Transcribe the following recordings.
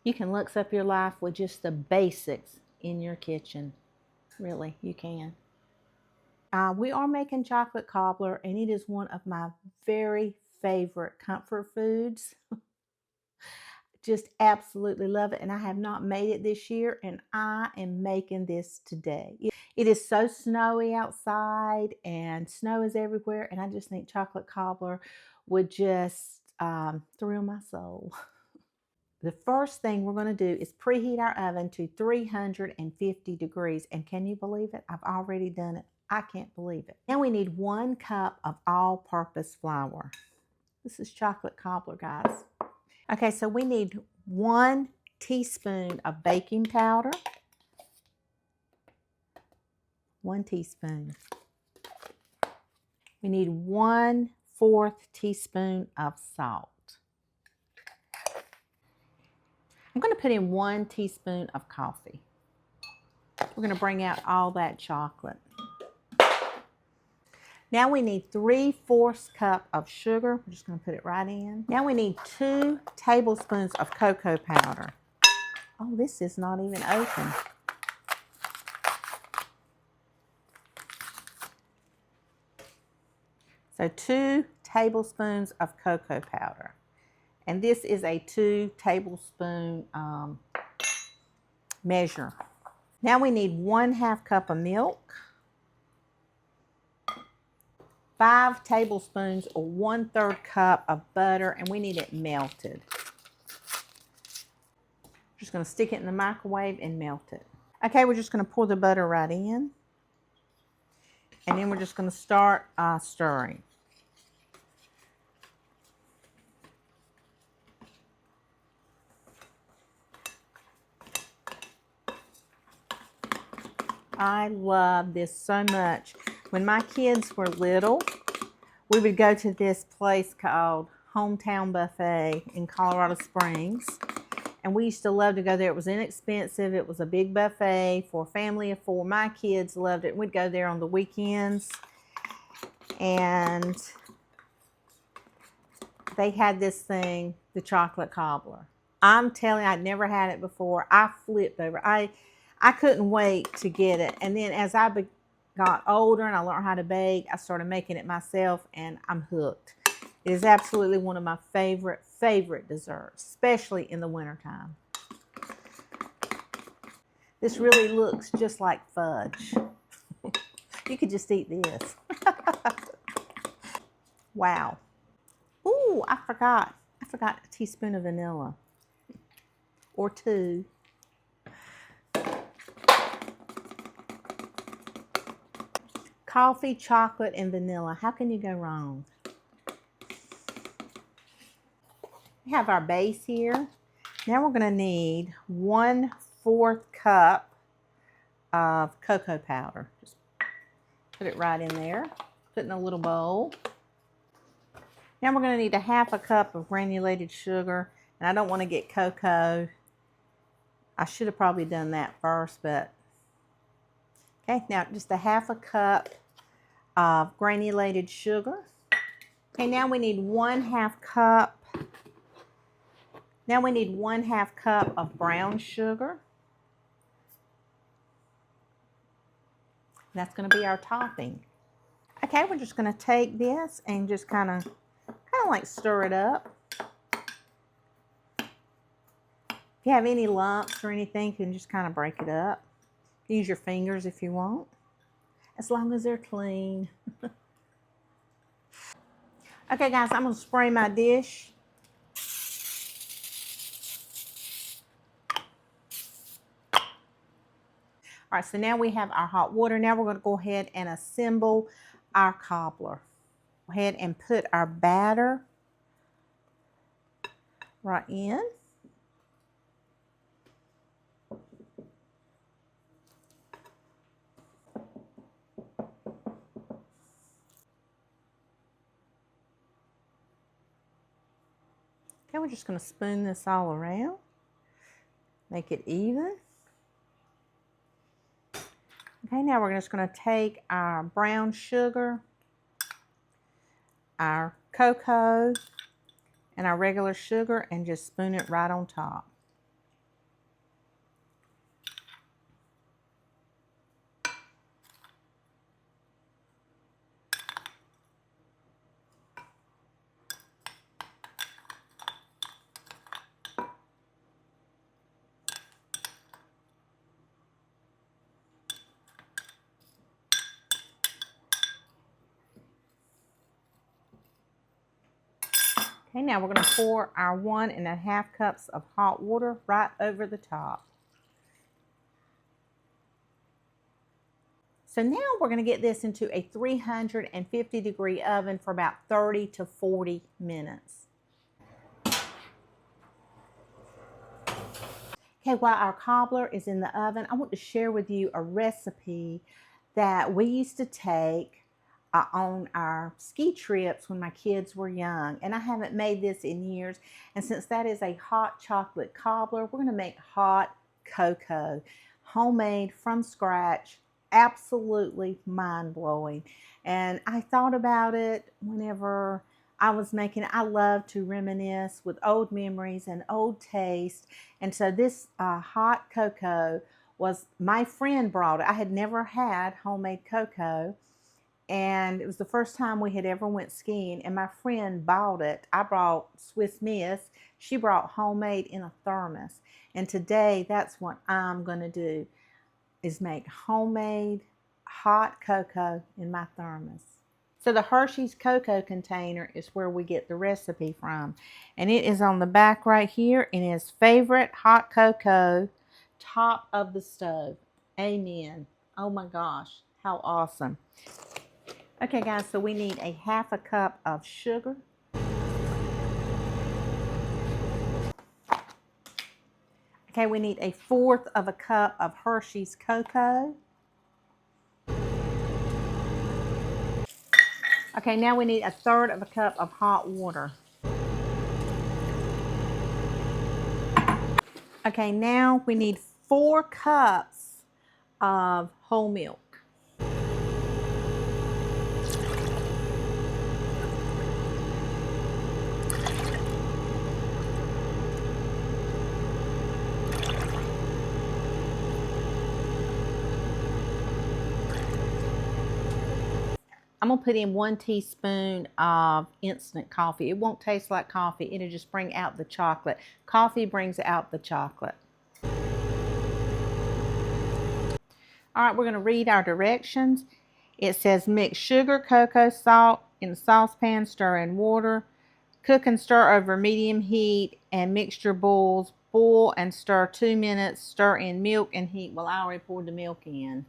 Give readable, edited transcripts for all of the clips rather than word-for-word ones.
You can lux up your life with just the basics in your kitchen. Really, you can. We are making chocolate cobbler, and it is one of my very favorite comfort foods. Just absolutely love it, and I have not made it this year, and I am making this today. It is so snowy outside, and snow is everywhere, and I just think chocolate cobbler would just thrill my soul. The first thing we're going to do is preheat our oven to 350 degrees. And can you believe it? I've already done it. I can't believe it. Now we need 1 cup of all-purpose flour. This is chocolate cobbler, guys. Okay, so we need 1 teaspoon of baking powder. 1 teaspoon. We need 1/4 teaspoon of salt. I'm going to put in 1 teaspoon of coffee. We're going to bring out all that chocolate. Now we need 3/4 cup of sugar. We're just going to put it right in. Now we need 2 tablespoons of cocoa powder. Oh, this is not even open. So 2 tablespoons of cocoa powder. And this is a 2 tablespoon measure. Now we need 1/2 cup of milk, 5 tablespoons or 1/3 cup of butter, and we need it melted. Just going to stick it in the microwave and melt it. Okay, we're just going to pour the butter right in. And then we're just going to start stirring. I love this so much. When my kids were little, we would go to this place called Hometown Buffet in Colorado Springs. And we used to love to go there. It was inexpensive. It was a big buffet for a family of 4. My kids loved it. We'd go there on the weekends. And they had this thing, the chocolate cobbler. I'm telling you, I'd never had it before. I flipped over. I couldn't wait to get it. And then as I got older and I learned how to bake, I started making it myself, and I'm hooked. It is absolutely one of my favorite desserts, especially in the wintertime. This really looks just like fudge. You could just eat this. Wow. Ooh, I forgot a teaspoon of vanilla. Or 2. Coffee, chocolate, and vanilla. How can you go wrong? We have our base here. Now we're going to need 1/4 cup of cocoa powder. Just put it right in there. Put it in a little bowl. Now we're going to need 1/2 cup of granulated sugar. And I don't want to get cocoa. I should have probably done that first, but okay. Now just 1/2 cup of granulated sugar. Okay, now we need 1/2 cup. Now we need 1/2 cup of brown sugar. That's going to be our topping. Okay, we're just going to take this and just kind of like stir it up. If you have any lumps or anything, you can just kind of break it up. Use your fingers if you want, as long as they're clean. Okay, guys, I'm going to spray my dish. All right, so now we have our hot water. Now we're going to go ahead and assemble our cobbler. Go ahead and put our batter right in. Okay, we're just going to spoon this all around. Make it even. Okay, now we're just going to take our brown sugar, our cocoa, and our regular sugar and just spoon it right on top. Okay, now we're going to pour our 1½ cups of hot water right over the top. So now we're going to get this into a 350-degree oven for about 30 to 40 minutes. Okay, while our cobbler is in the oven, I want to share with you a recipe that we used to take on our ski trips when my kids were young. And I haven't made this in years. And since that is a hot chocolate cobbler, we're going to make hot cocoa, homemade from scratch. Absolutely mind-blowing. And I thought about it whenever I was making it. I love to reminisce with old memories and old taste. And so this hot cocoa was, my friend brought it. I had never had homemade cocoa, and it was the first time we had ever went skiing, and my friend bought it. I brought Swiss Miss. She brought homemade in a thermos. And today that's what I'm going to do, is make homemade hot cocoa in my thermos. So the Hershey's cocoa container is where we get the recipe from. And it is on the back right here, and it is favorite hot cocoa, top of the stove. Amen. Oh my gosh, how awesome. Okay guys, so we need a ½ cup of sugar. Okay, we need a 1/4 cup of Hershey's cocoa. Okay, now we need a 1/3 cup of hot water. Okay, now we need 4 cups of whole milk. I'm going to put in 1 teaspoon of instant coffee. It won't taste like coffee. It'll just bring out the chocolate. Coffee brings out the chocolate. All right, we're going to read our directions. It says mix sugar, cocoa, salt in a saucepan, stir in water. Cook and stir over medium heat and mixture boils. Boil and stir 2 minutes. Stir in milk and heat. Well, I already poured the milk in.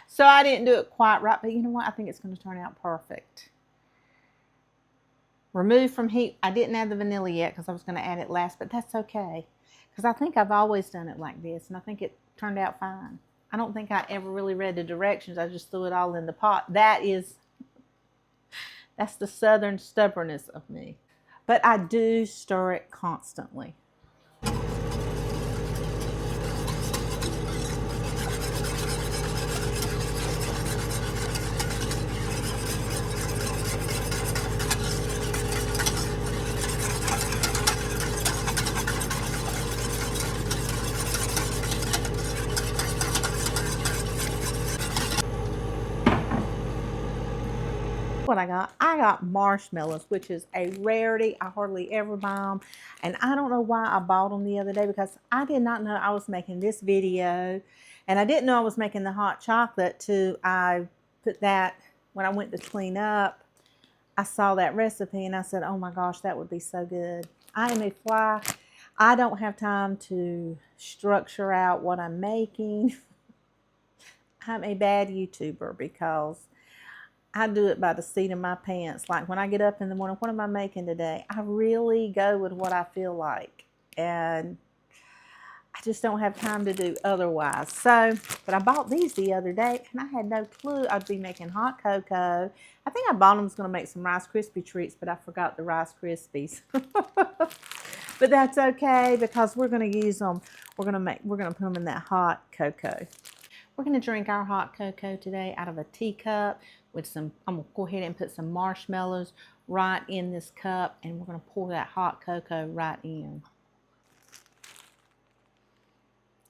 So I didn't do it quite right, but you know what? I think it's going to turn out perfect. Remove from heat. I didn't add the vanilla yet because I was going to add it last, but that's okay. Because I think I've always done it like this, and I think it turned out fine. I don't think I ever really read the directions. I just threw it all in the pot. That's the southern stubbornness of me. But I do stir it constantly. What I got marshmallows, which is a rarity. I hardly ever buy them, and I don't know why I bought them the other day, because I did not know I was making this video, and I didn't know I was making the hot chocolate till I put that, when I went to clean up, I saw that recipe and I said, oh my gosh, that would be so good. I am a fly. I don't have time to structure out what I'm making. I'm a bad YouTuber because I do it by the seat of my pants. Like when I get up in the morning, what am I making today? I really go with what I feel like. And I just don't have time to do otherwise. So, but I bought these the other day and I had no clue I'd be making hot cocoa. I think I bought them was going to make some Rice Krispie treats, but I forgot the Rice Krispies. But that's okay because we're going to use them. We're going to put them in that hot cocoa. We're going to drink our hot cocoa today out of a teacup with some, I'm going to go ahead and put some marshmallows right in this cup, and we're going to pour that hot cocoa right in.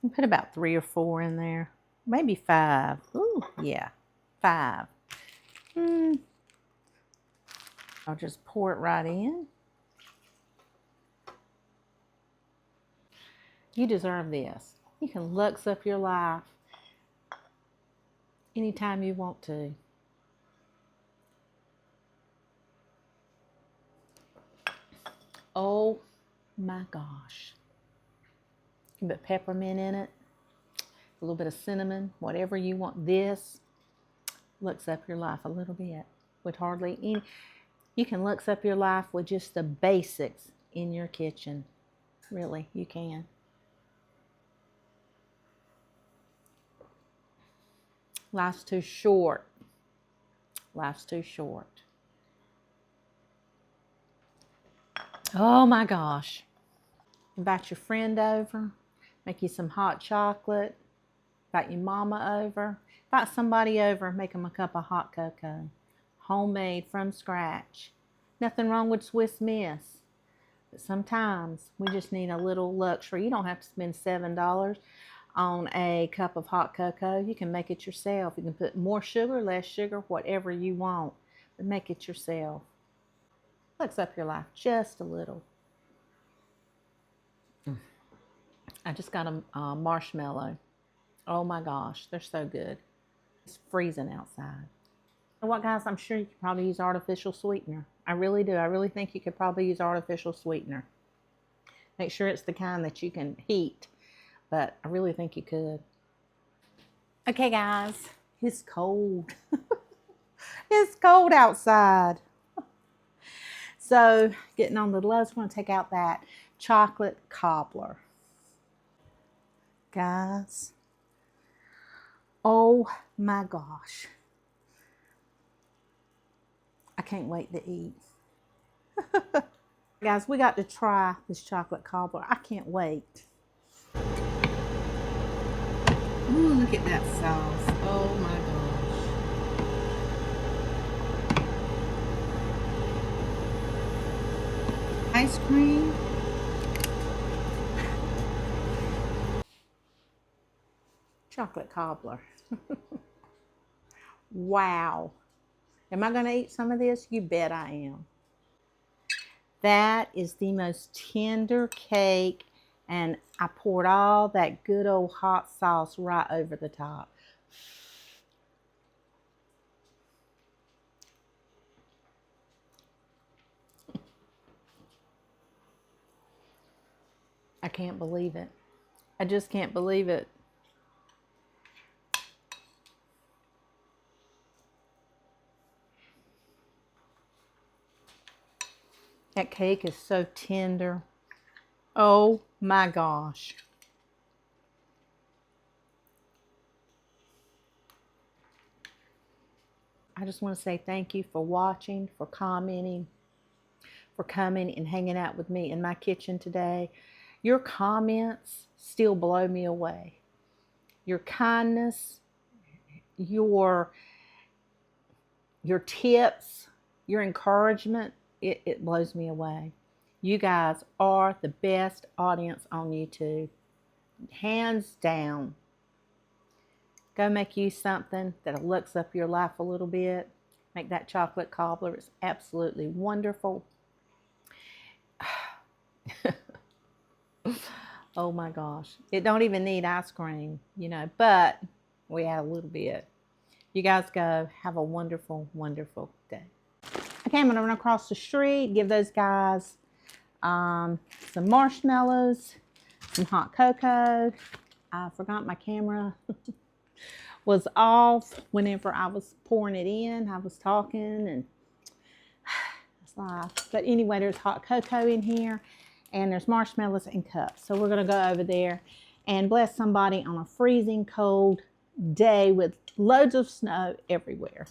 And put about 3 or 4 in there, maybe 5. Ooh, yeah, 5. I'll just pour it right in. You deserve this. You can lux up your life anytime you want to. Oh my gosh. You can put peppermint in it, a little bit of cinnamon, whatever you want. This looks up your life a little bit with hardly any. You can lux up your life with just the basics in your kitchen. Really, you can. Life's too short. Life's too short. Oh my gosh. Invite your friend over. Make you some hot chocolate. Invite your mama over. Invite somebody over. Make them a cup of hot cocoa. Homemade from scratch. Nothing wrong with Swiss Miss. But sometimes we just need a little luxury. You don't have to spend $7 on a cup of hot cocoa. You can make it yourself. You can put more sugar, less sugar, whatever you want. But make it yourself. Lux up your life just a little. I just got a marshmallow. Oh my gosh, they're so good. It's freezing outside. You know what, guys? I'm sure you could probably use artificial sweetener. I really do. I really think you could probably use artificial sweetener. Make sure it's the kind that you can heat, but I really think you could. Okay, guys, it's cold. It's cold outside. So, getting on the gloves, we're going to take out that chocolate cobbler. Guys, oh my gosh. I can't wait to eat. Guys, we got to try this chocolate cobbler. I can't wait. Ooh, look at that sauce. Oh my gosh. Ice cream. Chocolate cobbler. Wow. Am I going to eat some of this? You bet I am. That is the most tender cake, and I poured all that good old hot sauce right over the top. I can't believe it. I just can't believe it. That cake is so tender. Oh my gosh. I just want to say thank you for watching, for commenting, for coming and hanging out with me in my kitchen today. Your comments still blow me away. Your kindness, your tips, your encouragement, it blows me away. You guys are the best audience on YouTube. Hands down. Go make you something that'll lux up your life a little bit. Make that chocolate cobbler. It's absolutely wonderful. Oh my gosh. It don't even need ice cream, you know, but we add a little bit. You guys go. Have a wonderful, wonderful day. Okay, I'm going to run across the street, give those guys some marshmallows, some hot cocoa. I forgot my camera was off whenever I was pouring it in. I was talking and it's live. But anyway, there's hot cocoa in here and there's marshmallows and cups. So we're going to go over there and bless somebody on a freezing cold day with loads of snow everywhere.